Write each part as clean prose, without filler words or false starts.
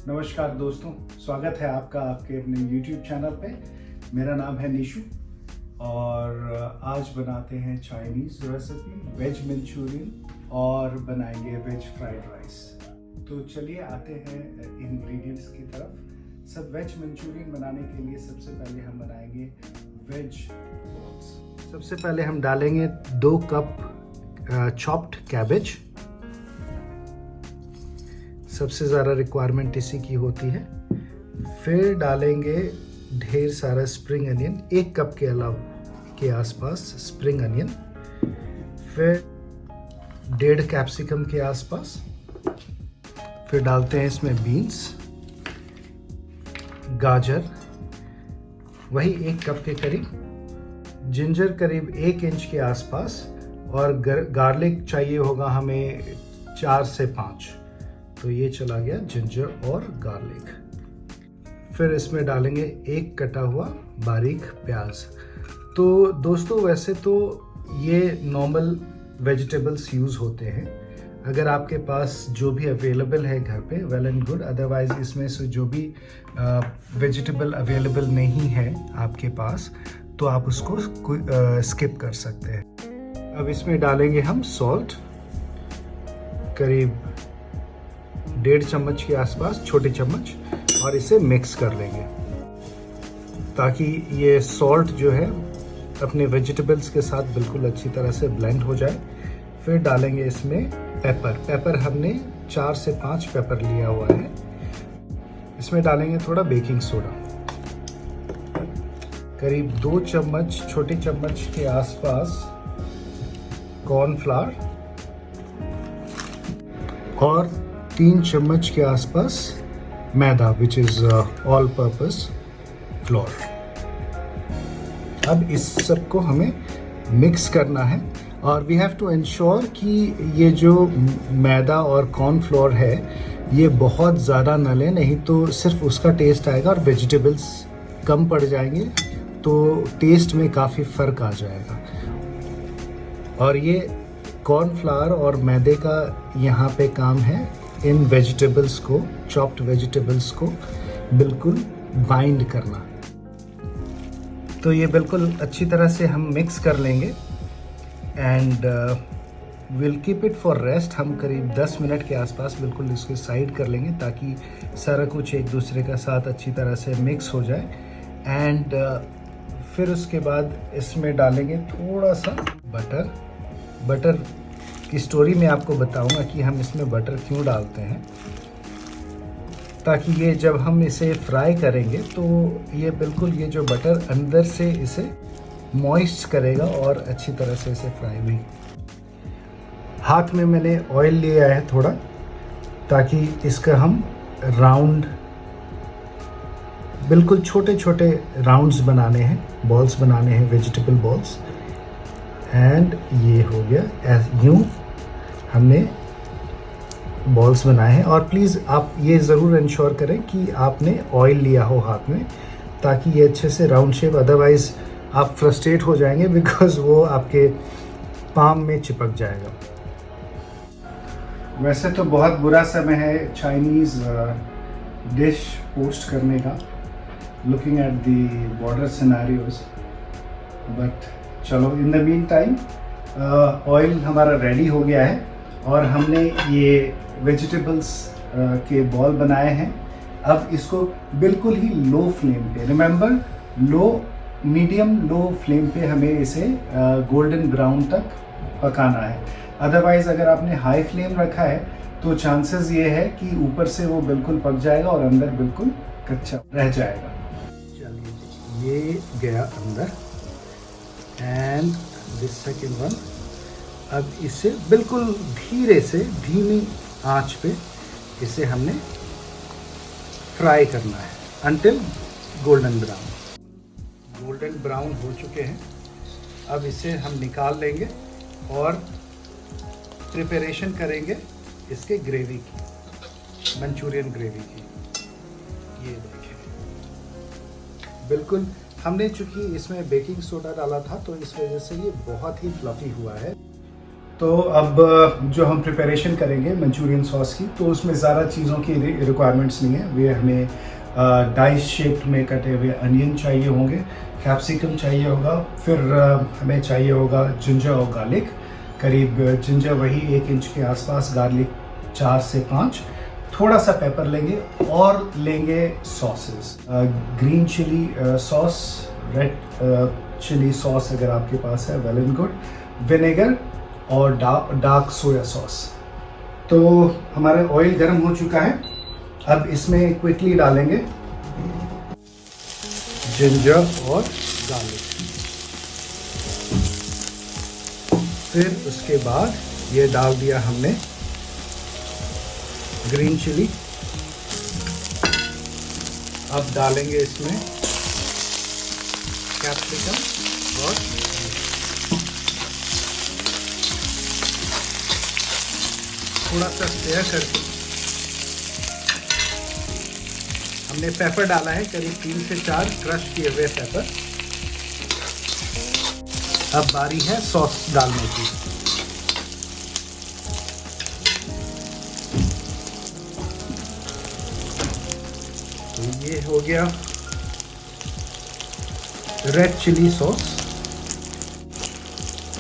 नमस्कार दोस्तों, स्वागत है आपका आपके अपने YouTube चैनल पे। मेरा नाम है निशु और आज बनाते हैं चाइनीज़ रेसिपी वेज मंचूरियन और बनाएंगे वेज फ्राइड राइस। तो चलिए आते हैं इंग्रेडिएंट्स की तरफ। सब वेज मंचूरियन बनाने के लिए सबसे पहले हम बनाएंगे वेज बॉल्स। सबसे पहले हम डालेंगे 2 कप चॉप्ड कैबेज। सबसे ज़्यादा रिक्वायरमेंट इसी की होती है। फिर डालेंगे ढेर सारा स्प्रिंग अनियन, 1 कप के अलावा के आसपास स्प्रिंग अनियन। फिर 1.5 कैप्सिकम के आसपास। फिर डालते हैं इसमें बीन्स, गाजर वही 1 कप के करीब, जिंजर करीब 1 इंच के आसपास और गार्लिक चाहिए होगा हमें 4 से 5। तो ये चला गया जिंजर और गार्लिक। फिर इसमें डालेंगे 1 कटा हुआ बारीक प्याज। तो दोस्तों वैसे तो ये नॉर्मल वेजिटेबल्स यूज़ होते हैं। अगर आपके पास जो भी अवेलेबल है घर पे वेल एंड गुड, अदरवाइज इसमें से जो भी वेजिटेबल अवेलेबल नहीं है आपके पास तो आप उसको स्किप कर सकते हैं। अब इसमें डालेंगे हम सॉल्ट, करीब 1.5 चम्मच के आसपास, छोटे चम्मच, और इसे मिक्स कर लेंगे ताकि ये सॉल्ट जो है अपने वेजिटेबल्स के साथ बिल्कुल अच्छी तरह से ब्लेंड हो जाए। फिर डालेंगे इसमें पेपर हमने 4 से 5 पेपर लिया हुआ है। इसमें डालेंगे थोड़ा बेकिंग सोडा, करीब 2 चम्मच, छोटे चम्मच के आसपास कॉर्नफ्लावर और 3 चम्मच के आसपास maida which is all purpose flour. अब इस सब को हमें मिक्स करना है और वी हैव टू इंश्योर कि ये जो मैदा और कॉर्नफ्लोर है ये बहुत ज़्यादा न लें, नहीं तो सिर्फ उसका टेस्ट आएगा और वेजिटेबल्स कम पड़ जाएंगे तो टेस्ट में काफ़ी फ़र्क आ जाएगा। और ये कॉर्नफ्लावर और मैदे का यहाँ पे काम है इन वेजिटेबल्स को, चॉप्ड वेजिटेबल्स को बिल्कुल बाइंड करना। तो ये बिल्कुल अच्छी तरह से हम मिक्स कर लेंगे and will keep it for rest. हम करीब 10 मिनट के आसपास बिल्कुल इसको साइड कर लेंगे ताकि सारा कुछ एक दूसरे का साथ अच्छी तरह से मिक्स हो जाए। एंड फिर उसके बाद इसमें डालेंगे थोड़ा सा बटर की स्टोरी में आपको बताऊंगा कि हम इसमें बटर क्यों डालते हैं, ताकि ये जब हम इसे फ्राई करेंगे तो ये बिल्कुल ये जो बटर अंदर से इसे मॉइस्ट करेगा और अच्छी तरह से इसे फ्राई भी। हाथ में मैंने ऑयल लिया है थोड़ा, ताकि इसका हम राउंड, बिल्कुल छोटे छोटे राउंड्स बनाने हैं, बॉल्स बनाने हैं, वेजिटेबल बॉल्स। एंड ये हो गया, यूँ हमने बॉल्स बनाए हैं। और प्लीज़ आप ये ज़रूर इंश्योर करें कि आपने ऑयल लिया हो हाथ में ताकि ये अच्छे से राउंड शेप, अदरवाइज़ आप फ्रस्ट्रेट हो जाएंगे बिकॉज़ वो आपके पाम में चिपक जाएगा। वैसे तो बहुत बुरा समय है चाइनीज़ डिश पोस्ट करने का, looking at the border scenarios, but चलो in the meantime oil हमारा रेडी हो गया है और हमने ये वेजिटेबल्स के बॉल बनाए हैं। अब इसको बिल्कुल ही लो फ्लेम पे, रिमेंबर मीडियम लो फ्लेम पे हमें इसे गोल्डन ब्राउन तक पकाना है। अदरवाइज़ अगर आपने हाई फ्लेम रखा है तो चांसेस ये है कि ऊपर से वो बिल्कुल पक जाएगा और अंदर बिल्कुल कच्चा रह जाएगा। चलिए ये गया अंदर एंड दिस सेकेंड वन। अब इसे बिल्कुल धीरे से, धीमी आंच पे इसे हमने फ्राई करना है until golden brown. Golden brown हो चुके हैं, अब इसे हम निकाल लेंगे और प्रिपरेशन करेंगे इसके ग्रेवी की, मंचूरियन ग्रेवी की। ये देखिए बिल्कुल हमने चूंकि इसमें बेकिंग सोडा डाला था तो इस वजह से ये बहुत ही फ्लफी हुआ है। तो अब जो हम प्रिपरेशन करेंगे मंचूरियन सॉस की, तो उसमें ज़्यादा चीज़ों की रिक्वायरमेंट्स नहीं है। वे हमें डाइस शेप में कटे हुए अनियन चाहिए होंगे, कैप्सिकम चाहिए होगा, फिर हमें चाहिए होगा जिंजर और गार्लिक, करीब जिंजर वही 1 इंच के आसपास, गार्लिक 4 से 5, थोड़ा सा पेपर लेंगे और लेंगे sauces, green chilli sauce, red chilli sauce अगर आपके पास है वेल एंड गुड, विनेगर और डार्क सोया सॉस। तो हमारा ऑयल गर्म हो चुका है। अब इसमें क्विकली डालेंगे जिंजर और गार्लिक, फिर उसके बाद ये डाल दिया हमने ग्रीन चिली। अब डालेंगे इसमें कैप्सिकम और थोड़ा सा स्टेयर करके हमने पेपर डाला है, करीब 3 से 4 क्रश किए हुए पेपर। अब बारी है सॉस डालने की। तो ये हो गया रेड चिली सॉस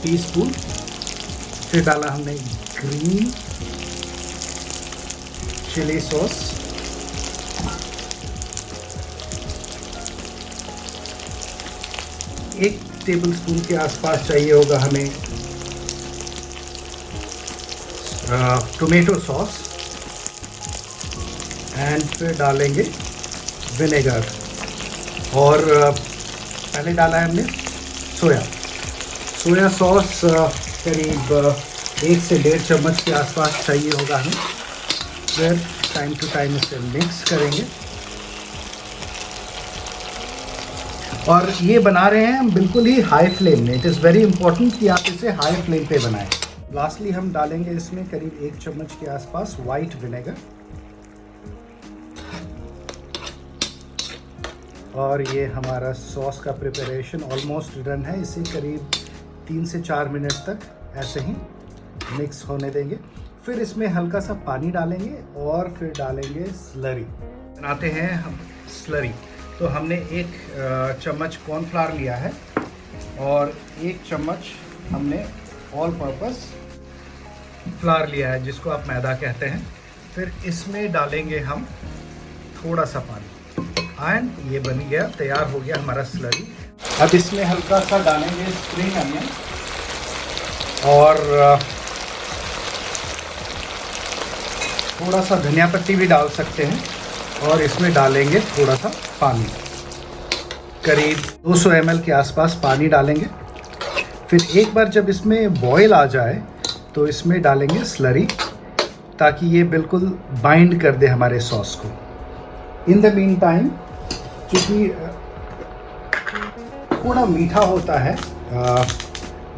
टीस्पून, फिर डाला हमने ग्रीन चिली सॉस, 1 टेबलस्पून के आसपास चाहिए होगा हमें टोमेटो सॉस, एंड फिर डालेंगे विनेगर, और पहले डाला है हमने सोया सॉस, करीब 1 से 1.5 चम्मच के आसपास चाहिए होगा हमें। फिर टाइम टू टाइम इसे मिक्स करेंगे, और ये बना रहे हैं हम बिल्कुल ही हाई फ्लेम में। इट इज़ वेरी इंपॉर्टेंट कि आप इसे हाई फ्लेम पे बनाएं। लास्टली हम डालेंगे इसमें करीब 1 चम्मच के आसपास वाइट विनेगर, और ये हमारा सॉस का प्रिपरेशन ऑलमोस्ट डन है। इसे करीब 3 से 4 मिनट तक ऐसे ही मिक्स होने देंगे। फिर इसमें हल्का सा पानी डालेंगे और फिर डालेंगे स्लरी। बनाते हैं हम स्लरी। तो हमने 1 चम्मच कॉर्नफ्लावर लिया है और 1 चम्मच हमने ऑल पर्पस फ्लावर लिया है, जिसको आप मैदा कहते हैं। फिर इसमें डालेंगे हम थोड़ा सा पानी, एंड ये बन गया, तैयार हो गया हमारा स्लरी। अब इसमें हल्का सा डालेंगे स्प्रिंग अनियन और थोड़ा सा धनिया पत्ती भी डाल सकते हैं, और इसमें डालेंगे थोड़ा सा पानी, करीब 200 ml के आसपास पानी डालेंगे। फिर एक बार जब इसमें बॉयल आ जाए तो इसमें डालेंगे स्लरी, ताकि ये बिल्कुल बाइंड कर दे हमारे सॉस को। इन द मीन टाइम, क्योंकि थोड़ा मीठा होता है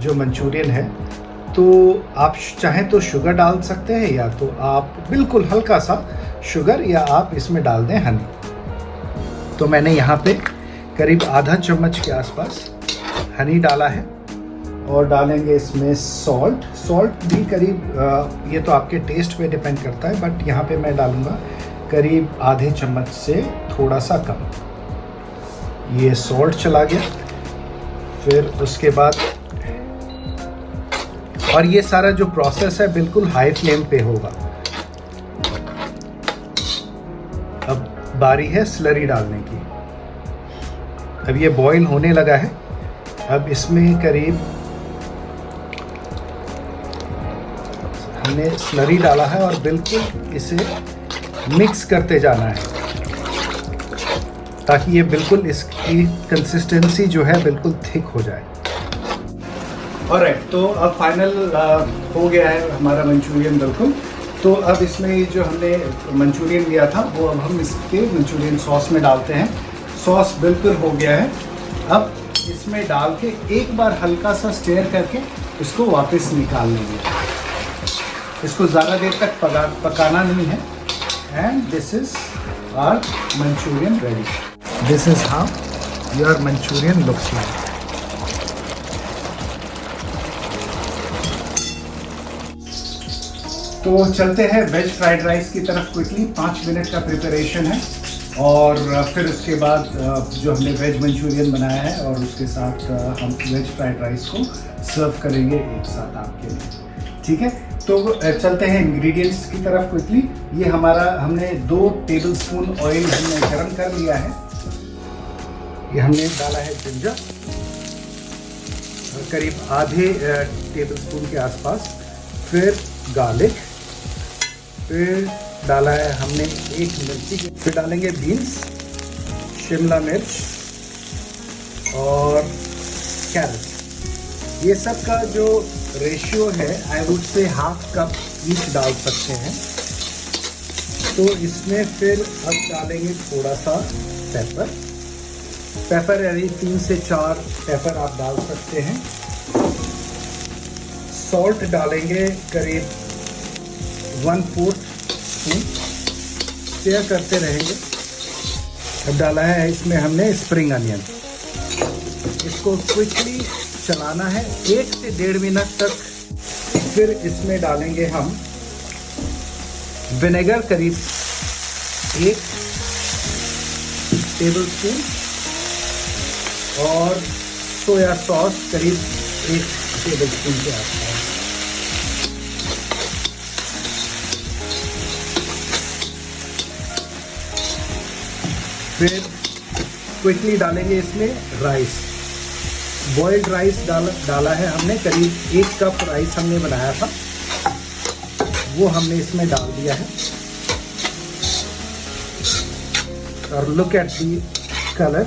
जो मंचूरियन है, तो आप चाहें तो शुगर डाल सकते हैं, या तो आप बिल्कुल हल्का सा शुगर, या आप इसमें डाल दें हनी। तो मैंने यहाँ पे करीब आधा चम्मच के आसपास हनी डाला है, और डालेंगे इसमें सॉल्ट भी करीब, ये तो आपके टेस्ट पे डिपेंड करता है, बट यहाँ पे मैं डालूँगा करीब आधे चम्मच से थोड़ा सा कम। ये सॉल्ट चला गया। फिर उसके बाद, और ये सारा जो प्रोसेस है बिल्कुल हाई फ्लेम पे होगा। अब बारी है स्लरी डालने की। अब ये बॉईल होने लगा है। अब इसमें करीब हमने स्लरी डाला है, और बिल्कुल इसे मिक्स करते जाना है, ताकि ये बिल्कुल इसकी कंसिस्टेंसी जो है बिल्कुल थिक हो जाए। ऑलराइट, तो अब फाइनल हो गया है हमारा मंचूरियन बिल्कुल। तो अब इसमें जो हमने मंचूरियन लिया था, वो अब हम इसके मंचूरियन सॉस में डालते हैं। सॉस बिल्कुल हो गया है। अब इसमें डाल के एक बार हल्का सा स्टेयर करके इसको वापस निकाल लेंगे। इसको ज़्यादा देर तक पकाना नहीं है। And this is our manchurian ready. This is how your manchurian looks like. तो चलते हैं वेज फ्राइड राइस की तरफ क्विकली। 5 मिनट का प्रिपरेशन है और फिर उसके बाद जो हमने वेज मंचूरियन बनाया है और उसके साथ हम वेज फ्राइड राइस को सर्व करेंगे एक साथ आपके लिए, ठीक है। तो चलते हैं इंग्रेडिएंट्स की तरफ क्विकली। ये हमारा हमने 2 टेबलस्पून ऑयल हमने गरम कर लिया है। ये हमने डाला है जिंजर, करीब आधे टेबलस्पून के आसपास, फिर गार्लिक, फिर डाला है हमने 1 मिर्ची, फिर डालेंगे बीन्स, शिमला मिर्च और कैरेट। ये सब का जो रेशियो है I would say ½ cup each डाल सकते हैं। तो इसमें फिर अब डालेंगे थोड़ा सा पेपर यानी 3 से 4 पेपर आप डाल सकते हैं। सॉल्ट डालेंगे करीब 1/4 स्पून, स्टेयर करते रहेंगे। अब डाला है इसमें हमने स्प्रिंग अनियन, इसको क्विकली चलाना है 1 से 1.5 मिनट तक। फिर इसमें डालेंगे हम विनेगर करीब 1 टेबलस्पून और सोया सॉस करीब 1 टेबलस्पून के आसपास। फिर क्विकली डालेंगे इसमें राइस, बॉइल्ड राइस डाला है हमने, करीब 1 कप राइस हमने बनाया था, वो हमने इसमें डाल दिया है। और लुक एट दी कलर,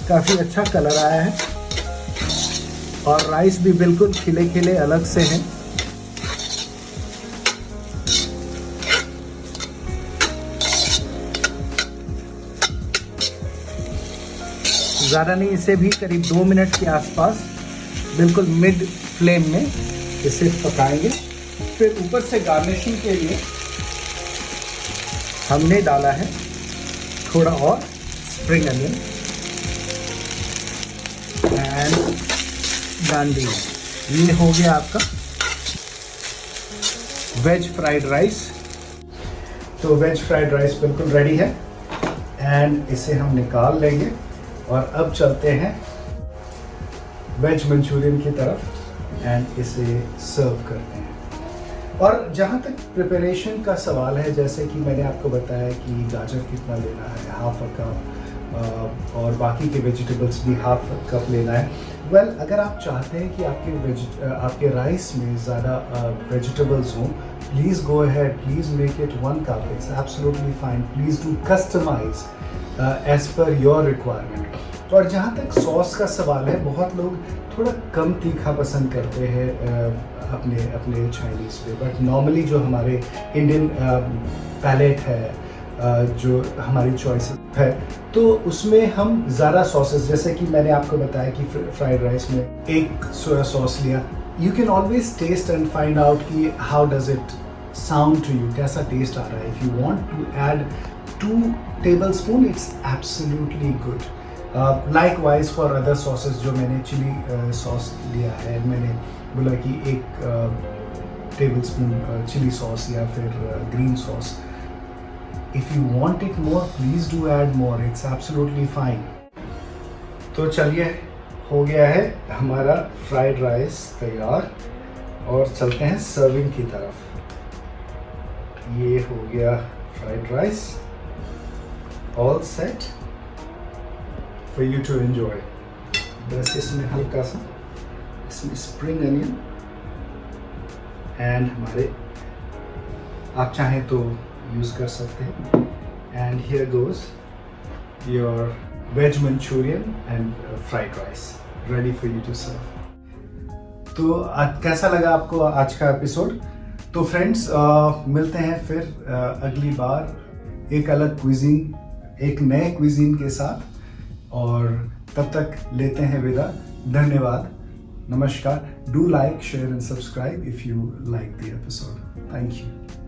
काफ़ी अच्छा कलर आया है और राइस भी बिल्कुल खिले खिले अलग से हैं। ज़्यादा नहीं, इसे भी करीब 2 मिनट के आसपास बिल्कुल मिड फ्लेम में इसे पकाएंगे। फिर ऊपर से गार्निशिंग के लिए हमने डाला है थोड़ा और स्प्रिंग अनियन एंड गांडी। ये हो गया आपका वेज फ्राइड राइस। तो वेज फ्राइड राइस बिल्कुल रेडी है एंड इसे हम निकाल लेंगे और अब चलते हैं वेज मंचूरियन की तरफ एंड इसे सर्व करते हैं। और जहाँ तक प्रिपरेशन का सवाल है, जैसे कि मैंने आपको बताया कि गाजर कितना लेना है, ½ कप, और बाकी के वेजिटेबल्स भी ½ कप लेना है। वेल, अगर आप चाहते हैं कि आपके राइस में ज़्यादा वेजिटेबल्स हों, please go ahead, please make it 1 cup, it's absolutely fine. Please do customize as per your requirement. और जहाँ तक सॉस का सवाल है, बहुत लोग थोड़ा कम तीखा पसंद करते हैं अपने चाइनीज़ पे, बट नॉर्मली जो हमारे इंडियन पैलेट है, जो हमारी चॉइस है, तो उसमें हम ज़्यादा सॉसेस, जैसे कि मैंने आपको बताया कि फ्राइड राइस में 1 सोया सॉस लिया। You can always taste and find out कि how does it sound to you, कैसा टेस्ट आ रहा है। If you want to add 2 tablespoon, it's absolutely good. Likewise for other sauces, जो मैंने chilli sauce लिया है, मैंने बोला कि 1 टेबलस्पून चिली सॉस या फिर green sauce. If you want it more, please do add more. It's absolutely fine. तो चलिए, हो गया है हमारा फ्राइड राइस तैयार और चलते हैं सर्विंग की तरफ। ये हो गया fried rice, all set for you to enjoy. बस इसमें हल्का सा इसमें स्प्रिंग अनियन एंड हमारे, आप चाहें तो यूज़ कर सकते हैं। And here goes your veg manchurian and fried rice ready for you to serve. तो कैसा लगा आपको आज का एपिसोड? तो फ्रेंड्स, मिलते हैं फिर अगली बार एक अलग क्विजीन, एक नए क्विजीन के साथ, और तब तक लेते हैं विदा। धन्यवाद, नमस्कार। Do like, share and subscribe if you like the episode. Thank you.